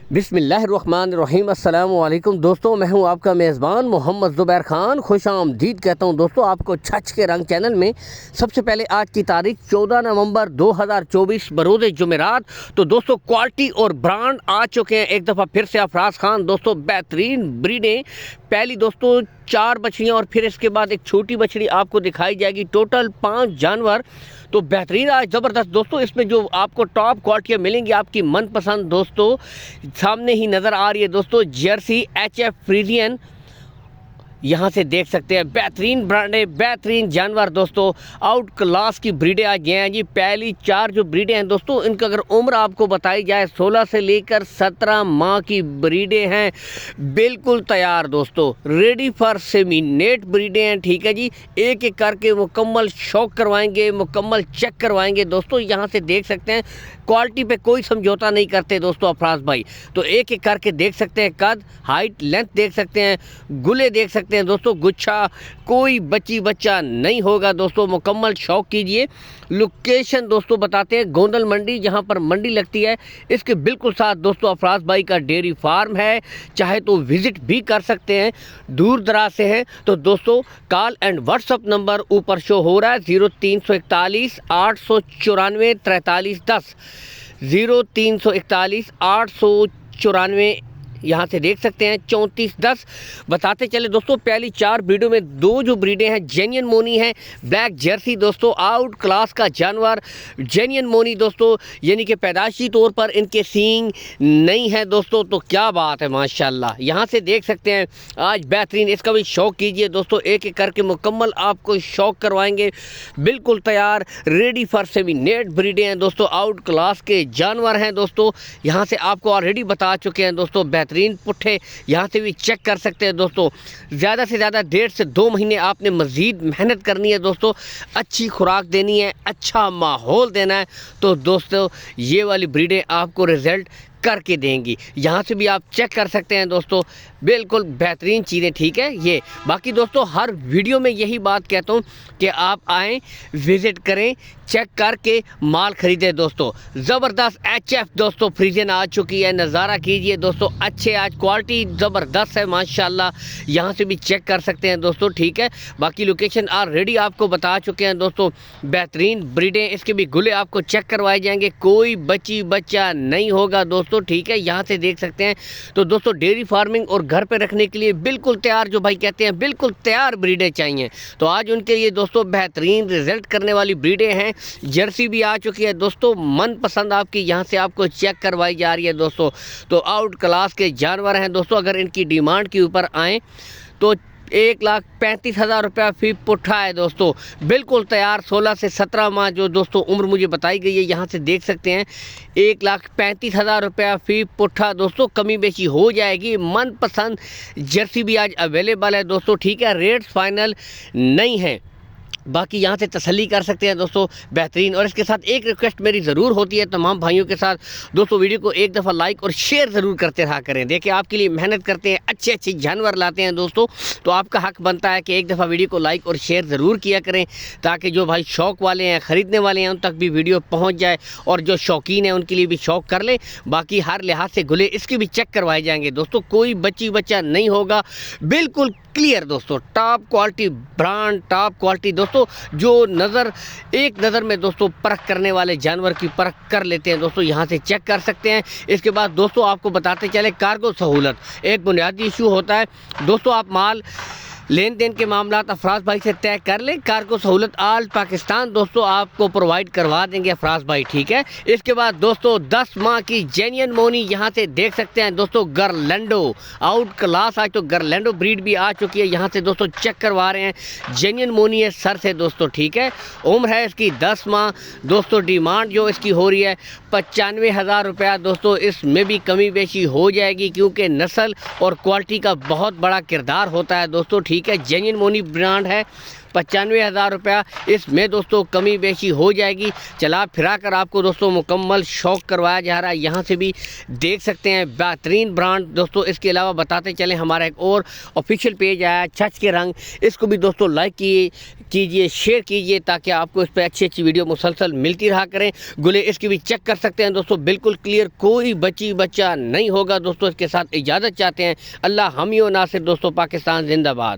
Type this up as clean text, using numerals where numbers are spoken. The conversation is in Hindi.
बिस्मिल्लाहिर्रहमानिर्रहीम। अस्सलाम वालेकुम दोस्तों, मैं हूं आपका मेज़बान मोहम्मद ज़ुबैर ख़ान। खुश आमदीद कहता हूं दोस्तों आपको छच के रंग चैनल में। सबसे पहले आज की तारीख 14 नवंबर 2024 बरोज़ जुमेरात। तो दोस्तों क्वालिटी और ब्रांड आ चुके हैं एक दफ़ा फिर से अफराज खान। दोस्तों बेहतरीन ब्रीडें, पहली दोस्तों 4 बछड़ियाँ और फिर इसके बाद एक छोटी बछड़ी आपको दिखाई जाएगी। टोटल 5 जानवर। तो बेहतरीन आज ज़बरदस्त दोस्तों, इसमें जो आपको टॉप क्वालिटियाँ मिलेंगी आपकी मनपसंद दोस्तों सामने ही नज़र आ रही है दोस्तों। जर्सी HF फ्रीजियन यहाँ से देख सकते हैं, बेहतरीन ब्रांडे, बेहतरीन जानवर दोस्तों, आउट क्लास की ब्रीडें आ गए हैं जी। पहली 4 जो ब्रीडें हैं दोस्तों, इनका अगर उम्र आपको बताई जाए 16 से लेकर 17 माह की ब्रीडें हैं, बिल्कुल तैयार दोस्तों, रेडी फॉर सेमिनेट ब्रीडें हैं। ठीक है जी, एक एक करके मुकम्मल शौक करवाएंगे, मुकम्मल चेक करवाएंगे दोस्तों। यहाँ से देख सकते हैं क्वालिटी पे कोई समझौता नहीं करते दोस्तों अफराज भाई। तो एक एक करके देख सकते हैं, कद, हाइट, लेंथ देख सकते हैं, गुले देख सकते हैं दोस्तों, गुच्छा, कोई बच्चा नहीं होगा दोस्तों। मुकम्मल शौक कीजिए। लोकेशन दोस्तों बताते हैं, गोंदल मंडी जहां पर मंडी लगती है, इसके बिल्कुल साथ दोस्तों अफराज भाई का डेयरी फार्म है। चाहे तो विजिट भी कर सकते हैं, दूर दराज से हैं तो दोस्तों कॉल एंड व्हाट्सअप नंबर ऊपर शो हो रहा है 0341 894 4310, 0341 894, यहाँ से देख सकते हैं 3410। बताते चले दोस्तों, पहली 4 ब्रीडों में 2 जो ब्रीडें हैं जेन्युइन मोनी है, ब्लैक जर्सी दोस्तों, आउट क्लास का जानवर जेन्युइन मोनी दोस्तों, यानी कि पैदाइशी तौर पर इनके सींग नहीं है दोस्तों। तो क्या बात है माशाल्लाह, यहाँ से देख सकते हैं आज बेहतरीन, इसका भी शौक कीजिए दोस्तों। एक एक करके मुकम्मल आपको शौक करवाएंगे, बिल्कुल तैयार, रेडी फॉर सेमिनेट ब्रीडें हैं दोस्तों, आउट क्लास के जानवर हैं दोस्तों। यहाँ से आपको ऑलरेडी बता चुके हैं दोस्तों, बेहतरीन पुट्ठे यहाँ से भी चेक कर सकते हैं दोस्तों। ज़्यादा से ज़्यादा 1.5 से 2 महीने आपने मज़ीद मेहनत करनी है दोस्तों, अच्छी खुराक देनी है, अच्छा माहौल देना है, तो दोस्तों ये वाली ब्रीडें आपको रिज़ल्ट करके देंगी। यहाँ से भी आप चेक कर सकते हैं दोस्तों, बिल्कुल बेहतरीन चीज़ें। ठीक है ये, बाकी दोस्तों हर वीडियो में यही बात कहता हूँ कि आप आएँ, विज़िट करें, चेक करके माल ख़रीदें दोस्तों। ज़बरदस्त HF दोस्तों फ्रीजन आ चुकी है, नज़ारा कीजिए दोस्तों, अच्छे आज क्वालिटी ज़बरदस्त है माशाल्लाह। यहाँ से भी चेक कर सकते हैं दोस्तों। ठीक है, बाकी लोकेशन ऑलरेडी आपको बता चुके हैं दोस्तों। बेहतरीन ब्रीडें, इसके भी गुले आपको चेक करवाए जाएंगे, कोई बच्चा नहीं होगा दोस्तों। ठीक है, यहाँ से देख सकते हैं। तो दोस्तों डेयरी फार्मिंग और घर पे रखने के लिए बिल्कुल तैयार, जो भाई कहते हैं बिल्कुल तैयार ब्रीडें चाहिए, तो आज उनके लिए दोस्तों बेहतरीन रिजल्ट करने वाली ब्रीडें हैं। जर्सी भी आ चुकी है दोस्तों, मनपसंद आपकी, यहाँ से आपको चेक करवाई जा रही है दोस्तों। तो आउट क्लास के जानवर हैं दोस्तों। अगर इनकी डिमांड के ऊपर आएँ तो 1,35,000 रुपया फी पुट्ठा है दोस्तों, बिल्कुल तैयार, 16 से 17 माह जो दोस्तों उम्र मुझे बताई गई है। यहाँ से देख सकते हैं 1,35,000 रुपया फी पुट्ठा दोस्तों, कमी बेची हो जाएगी। मनपसंद जर्सी भी आज अवेलेबल है दोस्तों। ठीक है, रेट्स फाइनल नहीं है, बाकी यहाँ से तसल्ली कर सकते हैं दोस्तों, बेहतरीन। और इसके साथ एक रिक्वेस्ट मेरी ज़रूर होती है तमाम भाइयों के साथ दोस्तों, वीडियो को एक दफ़ा लाइक और शेयर ज़रूर करते रहा करें। देखिए आपके लिए मेहनत करते हैं, अच्छे जानवर लाते हैं दोस्तों, तो आपका हक बनता है कि एक दफ़ा वीडियो को लाइक और शेयर ज़रूर किया करें, ताकि जो भाई शौक़ वाले हैं, ख़रीदने वाले हैं, उन तक भी वीडियो पहुँच जाए, और जो शौकीन हैं उनके लिए भी शौक़ कर लें। बाकी हर लिहाज से गुले इसके भी चेक करवाए जाएंगे दोस्तों, कोई बच्चा नहीं होगा, बिल्कुल क्लियर दोस्तों, top quality brand, top quality दोस्तों, जो एक नज़र में दोस्तों परख करने वाले जानवर की परख कर लेते हैं दोस्तों। यहाँ से चेक कर सकते हैं। इसके बाद दोस्तों आपको बताते चले, कार्गो सहूलत एक बुनियादी इशू होता है दोस्तों। आप माल लेन देन के मामला अफराज भाई से तय कर लें, कार्गो सहूलत आल पाकिस्तान दोस्तों आपको प्रोवाइड करवा देंगे अफराज भाई। ठीक है, इसके बाद दोस्तों 10 माह की जेन्युइन मोनी यहाँ से देख सकते हैं दोस्तों, गर्लैंडो आउट क्लास, आज तो गर्लैंडो ब्रीड भी आ चुकी है। यहाँ से दोस्तों चेक करवा रहे हैं, जेन्युइन मोनी है सर से दोस्तों। ठीक है, उम्र है इसकी 10 माह दोस्तों। डिमांड जो इसकी हो रही है 95,000 रुपया दोस्तों, इसमें भी कमी बेशी हो जाएगी, क्योंकि नस्ल और क्वालिटी का बहुत बड़ा किरदार होता है दोस्तों। ठीक है, जेन्युइन मोनी ब्रांड है, 95,000 रुपया। इसमें दोस्तों कमी बेशी हो जाएगी। चला फिरा कर आपको दोस्तों मुकम्मल शौक करवाया जा रहा है। यहाँ से भी देख सकते हैं बेहतरीन ब्रांड दोस्तों। इसके अलावा बताते चलें हमारा एक और ऑफिशियल पेज आया है छच के रंग, इसको भी दोस्तों लाइक कीजिए, शेयर कीजिए, ताकि आपको इस पर अच्छी अच्छी वीडियो मुसलसल मिलती रहा करें। गुले इसकी भी चेक कर सकते हैं दोस्तों, बिल्कुल क्लियर, कोई बच्चा नहीं होगा दोस्तों। इसके साथ इजाज़त चाहते हैं। अल्लाह हम ही नासिर दोस्तों। पाकिस्तान जिंदाबाद।